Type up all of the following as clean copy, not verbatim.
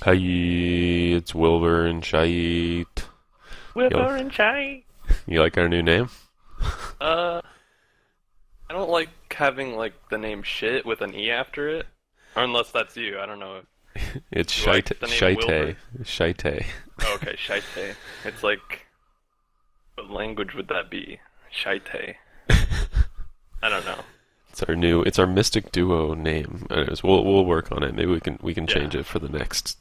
Hi, it's Wilbur and Shait. Yo, Wilbur and Chai. you like our new name? Uh, I don't like having like the name shit with an e after it, or unless that's you. I don't know. It's You like Shite, the name Shite, Wilbur? Shite. Oh, okay, Shaite. It's like, what language would that be? Shaite. I don't know. It's our Mystic Duo name. Anyways, we'll work on it. Maybe we can Yeah. change it for the next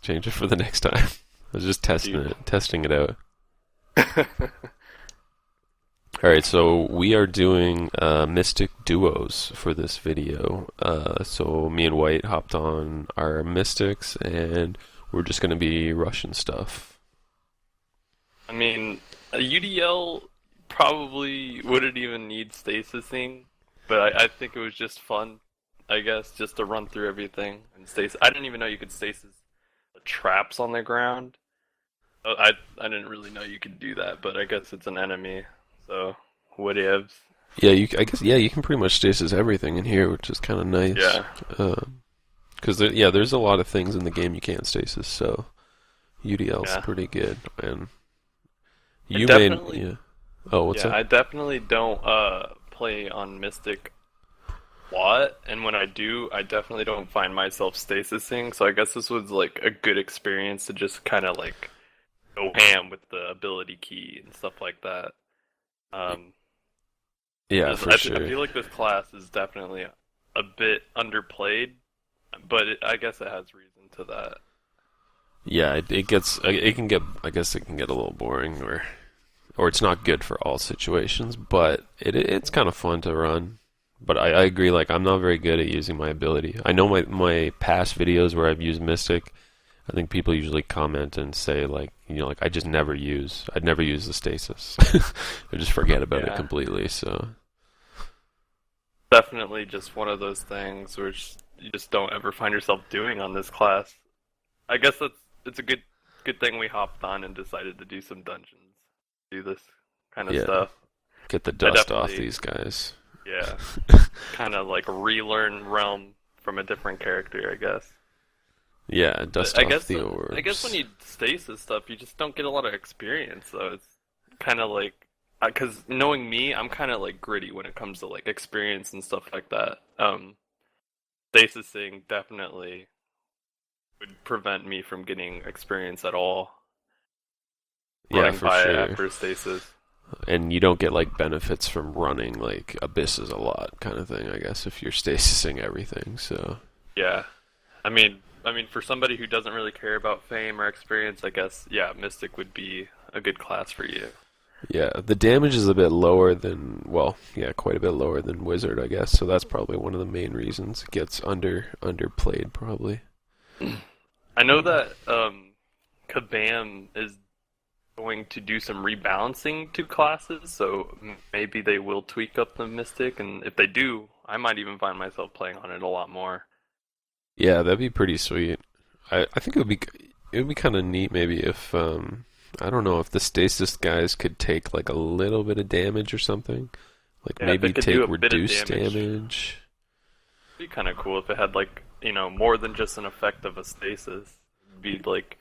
time. I was just Do testing it out. All right, so we are doing Mystic Duos for this video. So me and White hopped on our Mystics, and we're just gonna be rushing stuff. I mean, a UDL probably wouldn't even need stasising, but I think it was just fun, I guess, just to run through everything and stasis. I didn't even know you could stasis the traps on the ground. I didn't really know you could do that, but I guess it's an enemy, so whatevs. Yeah, I guess you can pretty much stasis everything in here, which is kind of nice. Yeah, Because there's a lot of things in the game you can't stasis, so UDL's yeah. pretty good. And I you may, definitely, yeah. Oh, what's yeah, up? I definitely don't play on Mystic a lot, and when I do, I definitely don't find myself stasising. So I guess this was like a good experience to just kind of like go ham with the ability key and stuff like that. Um, Yeah, 'Cause for I sure. feel like this class is definitely a bit underplayed, but I guess it has reason to that. Yeah, it can get I guess it can get a little boring, or it's not good for all situations, but it's kind of fun to run. But I agree, like I'm not very good at using my ability. I know my past videos where I've used Mystic, I think people usually comment and say like, like I'd never use the stasis. I just forget about it Yeah, completely. So definitely just one of those things which you just don't ever find yourself doing on this class. I guess it's a good thing we hopped on and decided to do some dungeons, do this kind of yeah, stuff. get the I dust off definitely, these guys. yeah, kind of like relearn Realm from a different character, I guess. Yeah, But dust off the I guess when orbs. you stasis stuff, you just don't get a lot of experience. So it's kind of like, because knowing me, I'm kind of like gritty when it comes to like experience and stuff like that. Stasising definitely would prevent me from getting experience at all Yeah, running for by it sure. after stasis. And you don't get like benefits from running like abysses a lot, kind of thing. I guess if you're stasising everything. So Yeah, I mean, for somebody who doesn't really care about fame or experience, I guess, yeah, Mystic would be a good class for you. yeah, the damage is a bit lower than, well, yeah, quite a bit lower than Wizard, I guess. So that's probably one of the main reasons it gets underplayed, probably. I know that Kabam is going to do some rebalancing to classes, so maybe they will tweak up the Mystic, and if they do, I might even find myself playing on it a lot more. Yeah, that'd be pretty sweet. I think it would be kind of neat maybe if I don't know if the stasis guys could take like a little bit of damage or something. Like Yeah, if maybe it could do take a bit of reduced damage, damage. it'd be kind of cool if it had like, more than just an effect of a stasis. It'd be like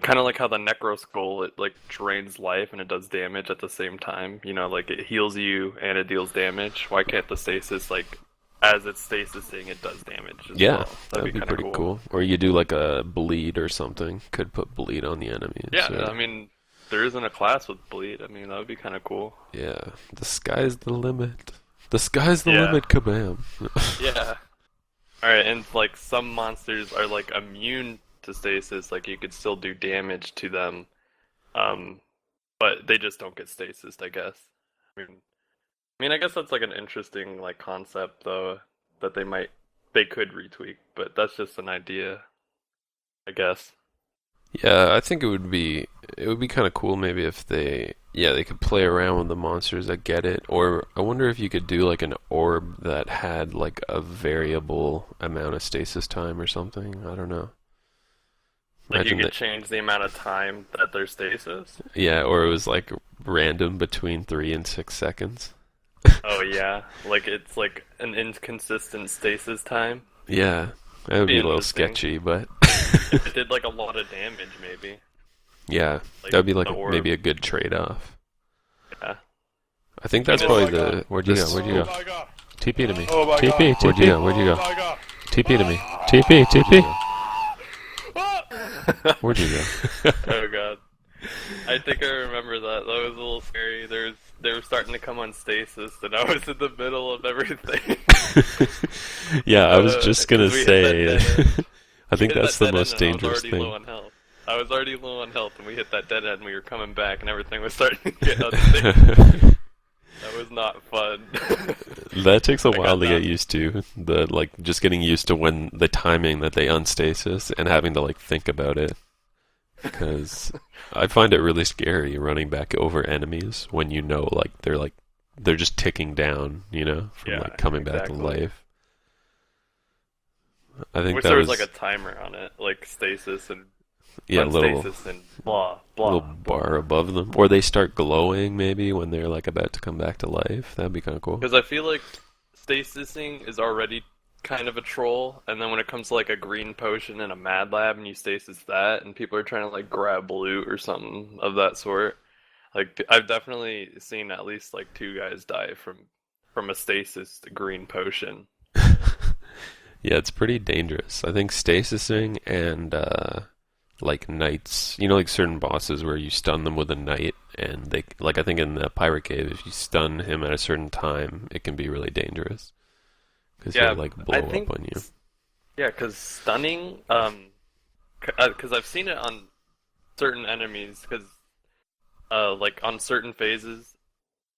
kind of like how the Necro Skull, it like drains life and it does damage at the same time. Like it heals you and it deals damage. Why can't the stasis, like, as it's stasising, it does damage as Yeah, well? That'd that'd be be kind of pretty cool. cool. Or you do like a bleed or something. Could put bleed on the enemy Yeah, instead. I mean, there isn't a class with bleed. I mean, that would be kind of cool. Yeah, the sky's the limit. The sky's the Yeah, limit, kabam. yeah. All right, and like some monsters are like immune to stasis, like you could still do damage to them, um, but they just don't get stasis, I guess. I mean, I guess that's like an interesting like concept though that they could retweak, but that's just an idea, I guess. Yeah, I think it would be kind of cool maybe if they could play around with the monsters that get it, or I wonder if you could do like an orb that had like a variable amount of stasis time or something. I don't know. Like you Imagine could that. change the amount of time that there's stasis. Yeah, or it was like random between 3 and 6 seconds. Oh yeah, like it's like an inconsistent stasis time. Yeah, that would Be be a little interesting. sketchy, but If it did like a lot of damage, maybe. Yeah, Like that would be like the orb. maybe a good trade-off. Yeah. I think that's Oh probably my the. God. Where'd you go? This- Where'd you go? my god. TP to me. Oh my TP. god. Where'd you go? Where'd you go? Oh my god. TP to me. TP. TP. Where'd you go? Oh god. I think I remember that. That was a little scary. They were starting to come on stasis, and I was in the middle of everything. Yeah, I was just gonna 'cause we hit say. that dead end. I think We hit that's that the dead most end, and dangerous I was already low thing. on health. I was already low on health, and we hit that dead end. And we were coming back, and everything was starting to get unstable. That was not fun. That takes a I got while to that. get used to. Just getting used to when the timing that they unstasis and having to like think about it. Because I find it really scary running back over enemies when you know they're just ticking down, from Yeah, like coming back to exactly. life. I think Wish that there was was like a timer on it, like stasis and yeah, little unstasis and blah blah. little bar above them, or they start glowing maybe when they're like about to come back to life. That'd be kind of cool. Because I feel like stasising is already kind of a troll, and then when it comes to like a green potion in a Mad Lab and you stasis that, and people are trying to like grab loot or something of that sort, like I've definitely seen at least like 2 guys die from a stasis green potion. Yeah, it's pretty dangerous. I think stasising and like knights, like certain bosses where you stun them with a knight, and they like I think in the pirate cave, if you stun him at a certain time, it can be really dangerous because Yeah, he'll like blow I think up on you. Yeah, because stunning, because I've seen it on certain enemies, because like on certain phases,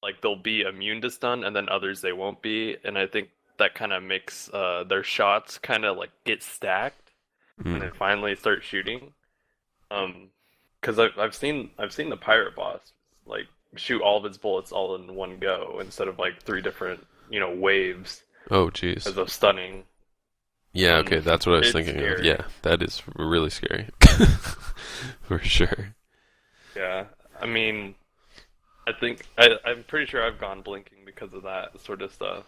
like they'll be immune to stun, and then others they won't be, and I think that kind of makes their shots kind of like get stacked when they Mm. finally start shooting. Because I've seen the pirate boss like shoot all of his bullets all in one go instead of like 3 different waves Oh, jeez. as of stunning. Yeah, okay, that's what I was It's thinking of. scary. Yeah, that is really scary. For sure. Yeah, I mean, I'm pretty sure I've gone blinking because of that sort of stuff.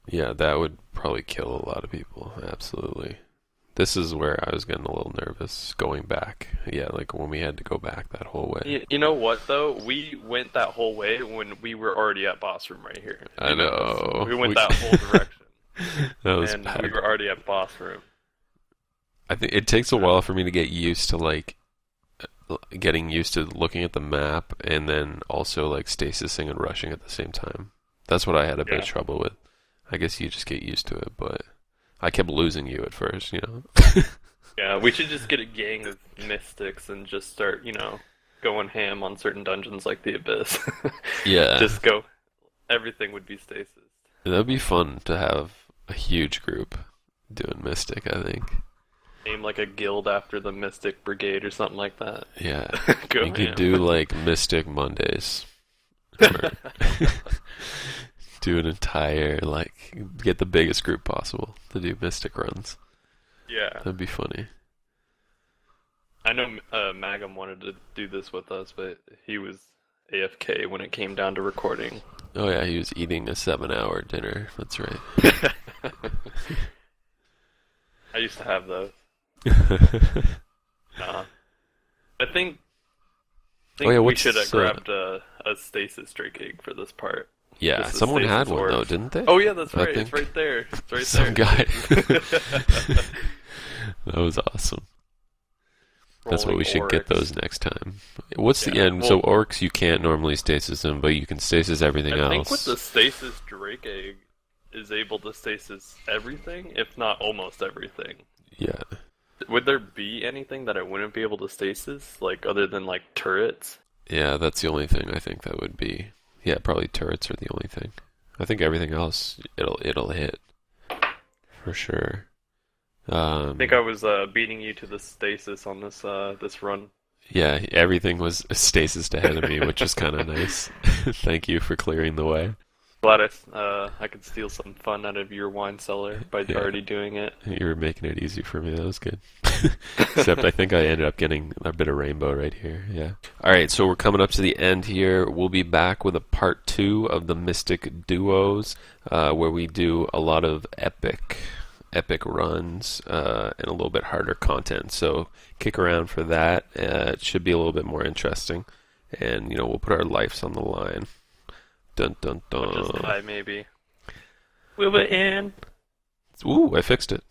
Yeah, that would probably kill a lot of people. Absolutely. This is where I was getting a little nervous going back. Yeah, like when we had to go back that whole way. You know what though? We went that whole way when we were already at boss room right here. I know. We went that whole direction, That was and bad. we were already at boss room. I think it takes a while for me to get used to like getting used to looking at the map and then also like stasising and rushing at the same time. That's what I had a bit of Yeah. trouble with. I guess you just get used to it, but I kept losing you at first, Yeah, we should just get a gang of mystics and just start, going ham on certain dungeons like the Abyss. Yeah. Just go. Everything would be stasis. That'd be fun to have a huge group doing Mystic, I think. Name like a guild after the Mystic Brigade or something like that. Yeah. Go You could ham. do like Mystic Mondays. Or do an entire, get the biggest group possible to do Mystic runs. Yeah. That'd be funny. I know Magum wanted to do this with us, but he was AFK when it came down to recording. Oh yeah, he was eating a 7-hour dinner. That's right. I used to have those. I think Oh, yeah, we what's should have this, grabbed a stasis Drake egg for this part. Yeah, Just a someone had stasis one orb. though, didn't they? Oh yeah, that's I right. It's think right there. It's right some there. guy. That was awesome. That's what we should get those next time. What's the Yeah, end? So well- orcs, you can't normally stasis them, but you can stasis everything I else. think with the stasis Drake egg is able to stasis everything, if not almost everything. Yeah. Would there be anything that it wouldn't be able to stasis, like other than like turrets? Yeah, that's the only thing I think that would be. Yeah, probably turrets are the only thing. I think everything else it'll hit for sure. I think I was beating you to the stasis on this run. Yeah, everything was stasis ahead of me, which was kind of nice. Thank you for clearing the way. Glad I could steal some fun out of your wine cellar by Yeah. already doing it. You were making it easy for me. That was good. Except I think I ended up getting a bit of rainbow right here. Yeah. All right, so we're coming up to the end here. We'll be back with a part 2 of the Mystic Duos, where we do a lot of epic epic runs and a little bit harder content. So kick around for that. It should be a little bit more interesting, and we'll put our lives on the line. Dun dun We'll just dun. die maybe. Will it end? Ooh, I fixed it.